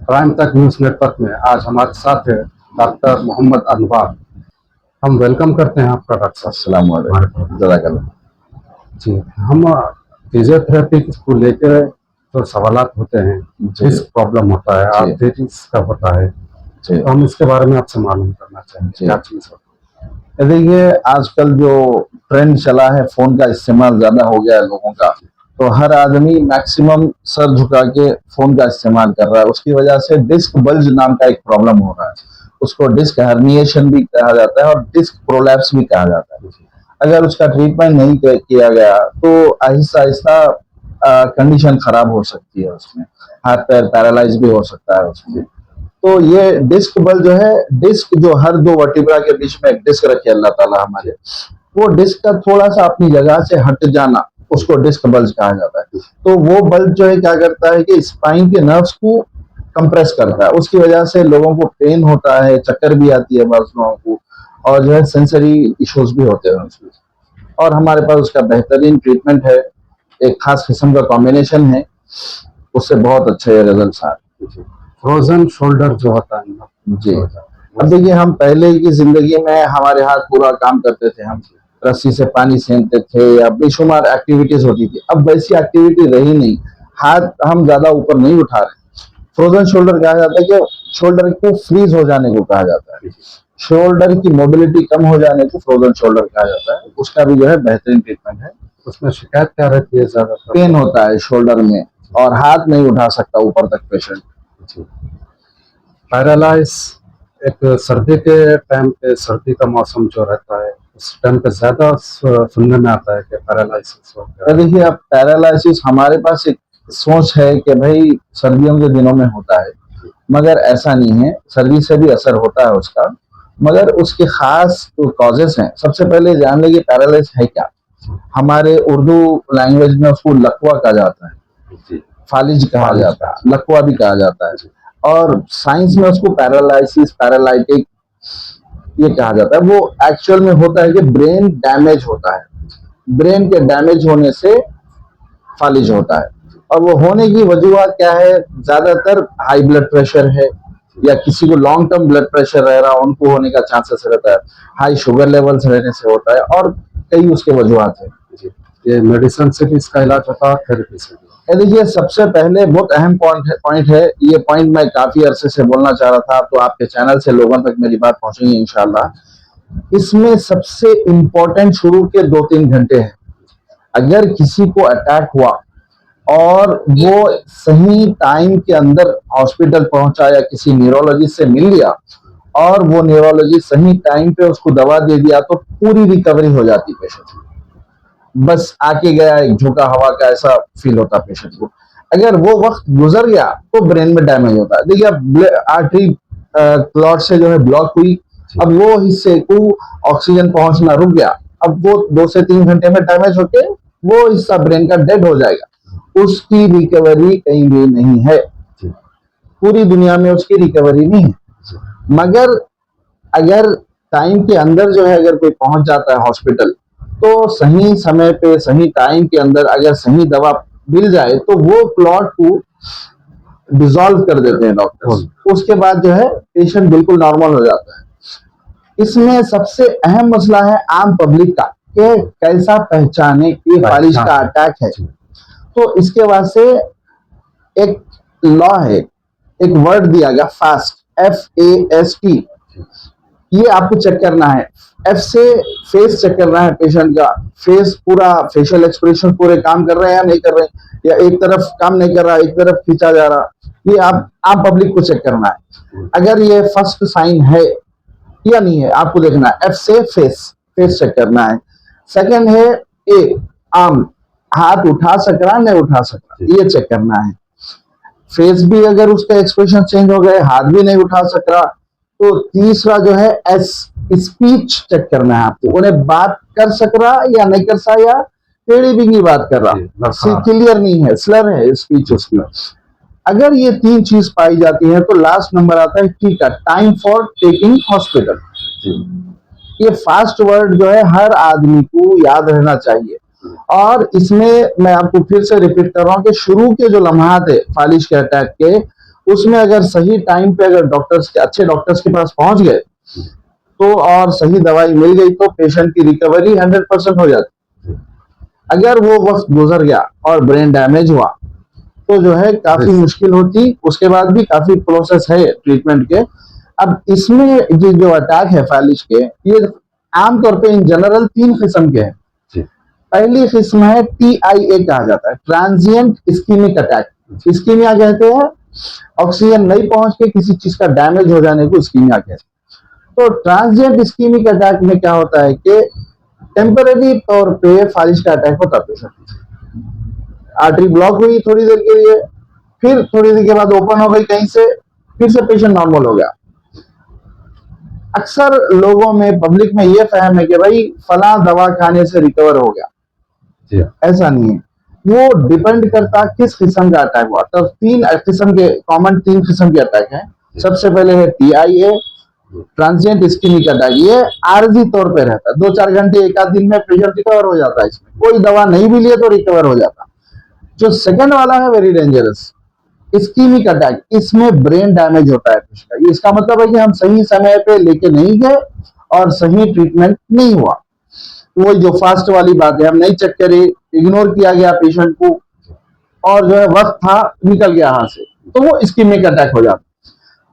Prime तक news network में आज हमारे साथ है डॉक्टर मोहम्मद अनवर। हम वेलकम करते हैं आपका डॉक्टर साहब। अस्सलाम वालेकुम, जज़ाकल्लाह। जी, हम फिजियोथेरेपी को लेकर जो सवालात होते हैं, जी डिस्क प्रॉब्लम होता है, जी आर्थराइटिस का होता है, जी तो हम इसके बारे में आपसे मालूम करना चाहेंगे जी। क्या चीज़ होती देखिए, आजकल जो ट्रेंड चला है, फोन का इस्तेमाल ज्यादा हो गया है लोगों का, तो हर आदमी मैक्सिमम सर झुका के फोन का इस्तेमाल कर रहा है। उसकी वजह से डिस्क बल्ज नाम का एक प्रॉब्लम हो रहा है। उसको डिस्क हर्निएशन भी कहा जाता है और डिस्क प्रोलैप्स भी कहा जाता है। अगर उसका ट्रीटमेंट नहीं किया गया तो आहिस्ता आहिस्ता कंडीशन खराब हो सकती है। उसमें हाथ पैर पैरालाइज भी हो सकता है उसमें। तो ये डिस्क बल जो है, डिस्क जो हर दो वर्टिब्रा के बीच में एक डिस्क रखे अल्लाह ताला हमारे, वो डिस्क का थोड़ा सा अपनी जगह से हट जाना, उसको डिस्क बल्ज कहा जाता है। तो वो बल्ज जो है क्या करता है कि स्पाइन के नर्व्स को कंप्रेस करता है। उसकी वजह से लोगों को पेन होता है, चक्कर भी आती है बहुत लोगों को, और जो है सेंसरी इश्यूज भी होते हैं उसमें। और हमारे पास उसका बेहतरीन ट्रीटमेंट है, एक खास किस्म का कॉम्बिनेशन है, उससे बहुत अच्छे रिजल्ट आ रहे हैं। फ्रोजन शोल्डर जो होता है ना, जी। अब देखिए, हम पहले की जिंदगी में हमारे हाथ पूरा काम करते थे, हम रस्सी से पानी सेंकते थे या बेशुमार एक्टिविटीज होती थी। अब वैसी एक्टिविटी रही नहीं, हाथ हम ज्यादा ऊपर नहीं उठा रहे। फ्रोजन शोल्डर कहा जाता है कि शोल्डर को फ्रीज हो जाने को कहा जाता है। शोल्डर की मोबिलिटी कम हो जाने को फ्रोजन शोल्डर कहा जाता है। उसका भी जो है बेहतरीन ट्रीटमेंट है। उसमें शिकायत क्या रहती है ज्यादातर? पेन होता है शोल्डर में और हाथ नहीं उठा सकता ऊपर तक पेशेंट। पैरालाइज एक सर्दी के टाइम पे, सर्दी का मौसम जो रहता है उस टाइम पे ज्यादा सुनने में आता है कि पैरालाइसिस हो गया। देखिए, अब पैरालाइसिस हमारे पास एक सोच है कि भाई सर्दियों के दिनों में होता है, मगर ऐसा नहीं है। सर्दी से भी असर होता है उसका, मगर उसके खास जो कॉजेस हैं, सबसे पहले जान लेंगे पैरालाइसिस है क्या। हमारे उर्दू लैंग्वेज में उसको लकवा कहा जाता है, फालिज कहा जाता है, लकवा भी कहा जाता है, और साइंस में उसको पैरालाइसिस, पैरालाइटिक ये कहा जाता है। वो एक्चुअल में होता है कि ब्रेन डैमेज होता है, ब्रेन के डैमेज होने से फालिज होता है। और वो होने की वजूहत क्या है, ज्यादातर हाई ब्लड प्रेशर है, या किसी को लॉन्ग टर्म ब्लड प्रेशर रह रहा, उनको होने का चांसेस रहता है। हाई शुगर लेवल्स रहने से होता है, और कई उसके वजूहत है। ये मेडिसिन से भी इसका इलाज होता है, थेरेपी से भी? देखिए, सबसे पहले बहुत अहम पॉइंट है, ये पॉइंट मैं काफी अरसे से बोलना चाह रहा था, तो आपके चैनल से लोगों तक मेरी बात पहुंचेगी इंशाल्लाह। इसमें सबसे इंपॉर्टेंट शुरू के 2-3 घंटे हैं। अगर किसी को अटैक हुआ और वो सही टाइम के अंदर हॉस्पिटल पहुंचा या किसी न्यूरोलॉजिस्ट से मिल लिया, और वो न्यूरोलॉजिस्ट सही टाइम पे उसको दवा दे दिया, तो पूरी रिकवरी हो जाती पेशेंट की। बस आके गया, एक झोंका हवा का ऐसा फील होता पेशेंट को। अगर वो वक्त गुजर गया तो ब्रेन में डैमेज होता है। देखिए, अब आर्टरी क्लॉट से जो है ब्लॉक हुई, अब वो हिस्से को ऑक्सीजन पहुंचना रुक गया, अब वो 2 से 3 घंटे में डैमेज होके वो हिस्सा ब्रेन का डेड हो जाएगा। उसकी रिकवरी कहीं भी नहीं है, पूरी दुनिया में उसकी रिकवरी नहीं है। मगर अगर टाइम के अंदर जो है, अगर कोई पहुंच जाता है हॉस्पिटल, तो सही समय पे सही टाइम के अंदर अगर सही दवा मिल जाए तो वो क्लॉट को डिसॉल्व कर देते हैं डॉक्टर्स। उसके बाद जो है पेशेंट बिल्कुल नॉर्मल हो जाता है। इसमें सबसे अहम मसला है आम पब्लिक का, कि कैसा पहचाने ये फालिज का अटैक है। तो इसके वास्ते एक लॉ है, एक वर्ड दिया गया, फास्ट, FAST। ये आपको चेक करना है। F से फेस चेक करना है पेशेंट का, फेस पूरा, फेशियल एक्सप्रेशन पूरे काम कर रहे हैं या नहीं कर रहे हैं, या एक तरफ काम नहीं कर रहा, एक तरफ खींचा जा रहा, ये आप पब्लिक को चेक करना है। अगर ये फर्स्ट साइन है या नहीं है, आपको देखना है। F से फेस चेक करना है। सेकंड है A, आर्म, हाथ उठा सक रहा नहीं उठा सक रहा, ये चेक करना है। फेस भी अगर उसका एक्सप्रेशन चेंज हो गए, हाथ भी नहीं उठा सक रहा, तो तीसरा जो है S, स्पीच चेक करना है आपको, उन्हें बात कर सक रहा या नहीं कर सकता, या टेढ़ी बिंगी बात कर रहा, क्लियर नहीं है, स्लर है स्पीच उसकी। अगर ये 3 चीज पाई जाती है तो लास्ट नंबर आता है T का, टाइम फॉर टेकिंग हॉस्पिटल। ये फास्ट वर्ड जो है हर आदमी को याद रहना चाहिए। और इसमें मैं आपको फिर से रिपीट कर रहा हूं कि शुरू के जो लम्हात है फालिज के अटैक के, उसमें अगर सही टाइम पे अगर डॉक्टर्स के अच्छे डॉक्टर्स के पास पहुंच गए तो और सही दवाई मिल गई तो पेशेंट की रिकवरी 100% हो जाती। अगर वो वक्त गुजर गया और ब्रेन डैमेज हुआ तो जो है काफी मुश्किल होती, उसके बाद भी काफी प्रोसेस है ट्रीटमेंट के। अब इसमें ये जो अटैक है फालिज के, ये आमतौर पे इन जनरल 3 किस्म के हैं। पहली किस्म है TIA कहा जाता है, ट्रांजिएंट इस्कीमिक अटैक। इस्कीमिया कहते हैं ऑक्सीजन नहीं पहुंच के किसी चीज का डैमेज हो जाने को इस्कीमिया कहते हैं। तो ट्रांजिएंट इस्कीमिक अटैक में क्या होता है कि टेम्पररी तौर पे फालिज का अटैक होता है पेशेंट, आर्टरी ब्लॉक हुई थोड़ी देर के लिए, फिर थोड़ी देर के बाद ओपन हो गई कहीं से, फिर से पेशेंट नॉर्मल हो गया। अक्सर लोगों में पब्लिक में ये फहम है कि भाई फला दवा खाने से रिकवर हो गया, ऐसा नहीं है। वो डिपेंड करता किस किस्म का अटैक हुआ। तो 3 किस्म के कॉमन 3 किस्म के अटैक हैं। सबसे पहले है TIA, ट्रांजिएंट इस्कीमिक अटैक। ये आरजी तौर पे रहता है, 2-4 घंटे एक आध दिन में पेशेंट रिकवर हो जाता है, इसमें कोई दवा नहीं भी लिए तो रिकवर हो जाता। जो सेकंड वाला है वेरी डेंजरस इस्कीमिक अटैक, इसमें ब्रेन डैमेज होता है पेशेंट का। इसका मतलब है कि हम सही समय पे लेके नहीं गए और सही ट्रीटमेंट नहीं हुआ। वो जो फास्ट वाली बात है, हम नहीं चेक करे, इग्नोर किया गया पेशेंट को और जो है वक्त था निकल गया हाथ से, तो वो इस्कीमिक अटैक हो जाता है।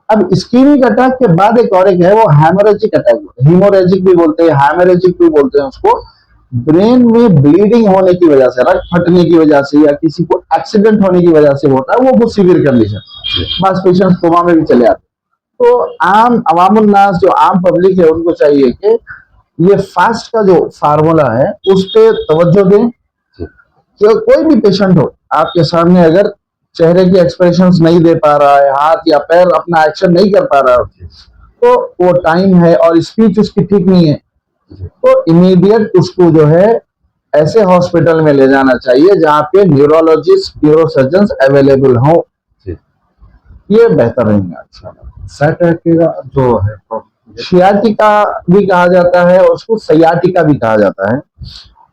अब इस्कीमिक अटैक के बाद एक और एक है, वो हेमोरेजिक अटैक, हीमोरेजिक भी बोलते हैं, हेमोरेजिक भी बोलते हैं उसको। ब्रेन में ब्लीडिंग होने की वजह से, रक्त फटने की वजह से या किसी को एक्सीडेंट होने की वजह से होता है, वो बहुत सीवियर कंडीशन, बस पेशेंट कोमा में भी चले आते। तो आम अवामुल नास जो आम पब्लिक है उनको चाहिए कि ये फास्ट का जो फार्मूला है उस पर तवज्जो दें कि कोई भी पेशेंट हो आपके सामने, अगर चेहरे की एक्सप्रेशंस नहीं दे पा रहा है, हाथ या पैर अपना एक्शन नहीं कर पा रहा है, तो वो टाइम है और स्पीच उसकी ठीक नहीं है, तो इमीडिएट उसको जो है ऐसे हॉस्पिटल में ले जाना चाहिए जहां पे न्यूरोलॉजिस्ट, न्यूरोसर्जन अवेलेबल हो, ये बेहतर रहेगा। अच्छा, साइटिका जो है सियाटिका भी कहा जाता है, उसको सयाटिका भी कहा जाता है।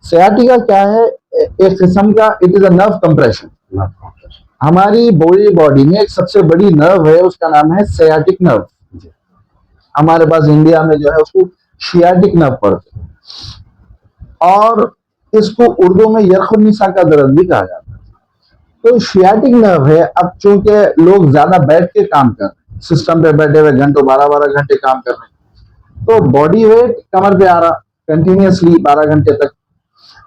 सयाटिका क्या है? एक किस्म का, it is a nerve compression. हमारी बॉडी में एक सबसे बड़ी नर्व है, उसका नाम है सयाटिक नर्व। हमारे पास इंडिया में जो है उसको सियाटिक नर्व पड़ते हैं और इसको उर्दू में यरखुन्निसा का दर्द भी कहा जाता है। तो सियाटिक नर्व है। अब चूंकि लोग ज्यादा बैठ के काम कर रहे हैं, सिस्टम पे बैठे हुए घंटों 12-12 घंटे काम कर रहे हैं, तो बॉडी वेट कमर पे आ रहा कंटिन्यूअसली 12 घंटे तक।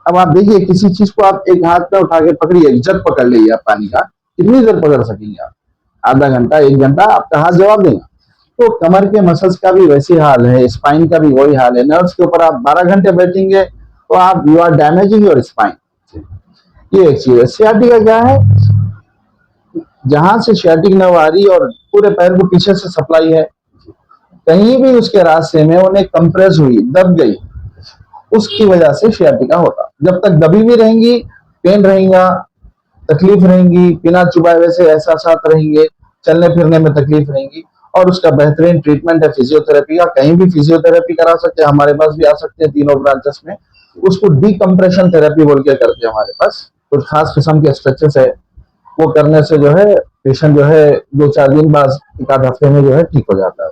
अब आप देखिए किसी चीज को आप एक हाथ में उठा के पकड़िए, एक जग पकड़ लीजिए आप पानी का, कितनी देर पकड़ सकेंगे आप? आधा घंटा, 1 घंटा, आपका हाथ जवाब देगा। तो कमर के मसल्स का भी वैसे हाल है, स्पाइन का भी वही हाल है। नर्व्स के ऊपर आप 12 घंटे बैठेंगे तो आप you are damaging your spine. ये एक चीज है। सियाटिका क्या है? जहां से सियाटिक नर्व आ रही और पूरे पैर को पीछे से सप्लाई है, कहीं भी उसके रास्ते में उन्हें कंप्रेस हुई, दब गई, उसकी वजह से सियाटिका होता। जब तक दबी भी रहेंगी, पेन रहेगा, तकलीफ रहेंगी, बिना चुभाए वैसे एहसासात रहेंगे, चलने फिरने में तकलीफ रहेंगी। और उसका बेहतरीन ट्रीटमेंट है फिजियोथेरेपी का। कहीं भी फिजियोथेरेपी करा सकते हैं, हमारे पास भी आ सकते हैं, 3 ब्रांचेस में। उसको डीकम्प्रेशन थेरेपी बोल के करते हैं हमारे पास। कुछ खास किस्म के स्ट्रेचेस है, वो करने से जो है पेशेंट जो है 2-4 दिन बाद, 1 हफ्ते में जो है ठीक हो जाता है।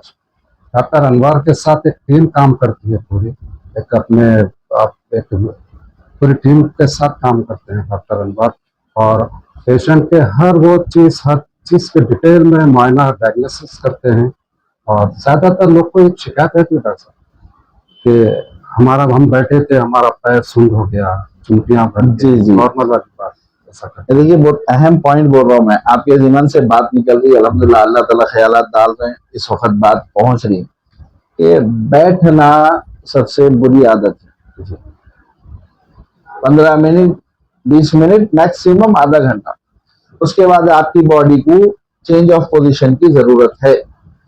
डॉक्टर अनवर के साथ एक टीम काम करती है पूरी, एक अपने आप एक पूरी टीम के साथ काम करते हैं डॉक्टर अनवर, और पेशेंट के हर चीज के डिटेल में मुआयना डायग्नोसिस करते हैं। और ज्यादातर लोग को एक शिकायत है डॉक्टर साहब कि हम बैठे थे, हमारा पैर सुंद हो गया, चुनटियां भर जी जी, नॉर्मल वाली बात। देखिए बहुत अहम पॉइंट बोल रहा हूँ मैं, आपके ज़िमन से बात निकल रही है, अल्हम्दुलिल्लाह, अल्लाह ताला ख्यालात डाल रहे हैं, इस वक्त बात पहुंच रही है कि बैठना सबसे बुरी आदत है। 15 मिनट, 20 मिनट, मैक्सिमम आधा घंटा, उसके बाद आपकी बॉडी को चेंज ऑफ पोजीशन की जरूरत है।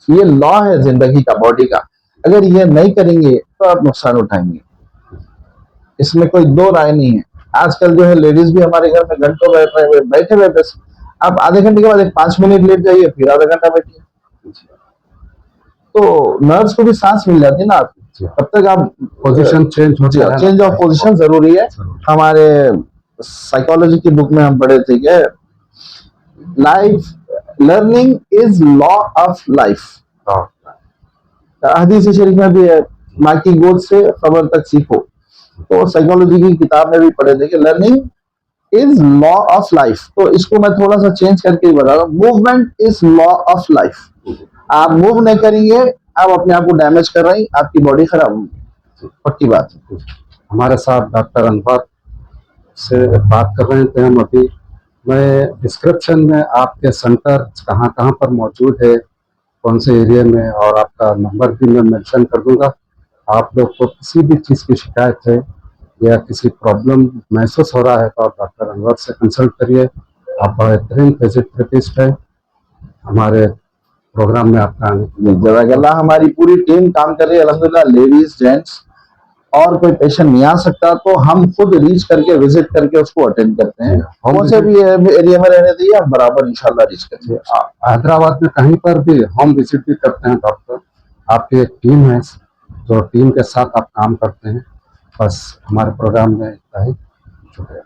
ये लॉ है जिंदगी का, बॉडी का। अगर ये नहीं करेंगे तो आप नुकसान उठाएंगे, इसमें कोई दो राय नहीं है। आजकल जो है लेडीज भी हमारे घर में घंटों बैठे हुए, बस आप आधे घंटे के बाद 5 मिनट लेट जाइए, फिर आधा घंटा बैठिए, तो नर्व्स को भी सांस मिल जाती है ना आपकी। तब तक आप पोजीशन चेंज ऑफ पोजीशन जरूरी है। हमारे साइकोलॉजी की बुक में हम पढ़े थे कि learning is law of life. और हदीस शरीफ में भी है, माँ की गोद से खबर तक सीखो। तो साइकोलॉजी की किताब में भी पढ़े थे कि learning is law of life. तो इसको मैं थोड़ा सा चेंज करके ही बता रहा हूँ, movement is law of life. आप मूव नहीं करेंगे, आप अपने आप को डैमेज कर रहे हैं, आपकी बॉडी खराब होगी, पक्की बात है। हमारे साथ डॉक्टर अनवर से बात कर रहे थे हम अभी। मैं डिस्क्रिप्शन में आपके सेंटर कहाँ कहाँ पर मौजूद है, कौन से एरिया में, और आपका नंबर भी मैं मेंशन कर दूंगा। आप लोग को किसी भी चीज़ की शिकायत है या किसी प्रॉब्लम महसूस हो रहा है तो आप डॉक्टर अनवर से कंसल्ट करिए। आप बेहतरीन फिजियोथेरेपिस्ट है। हमारे प्रोग्राम में आपका आने के लिए जज़ाकल्लाह। हमारी पूरी टीम काम कर रही है अल्हम्दुलिल्लाह, लेडीज जेंट्स। और कोई पेशेंट नहीं आ सकता तो हम खुद रीच करके विजिट करके उसको अटेंड करते हैं। हम कौन से भी एरिया में रहने दीजिए, आप बराबर इंशाल्लाह रीच करेंगे। हैदराबाद में कहीं पर भी होम विजिट भी करते हैं डॉक्टर। आपकी एक टीम है जो टीम के साथ आप काम करते हैं। बस हमारे प्रोग्राम में इतना ही। शुक्रिया।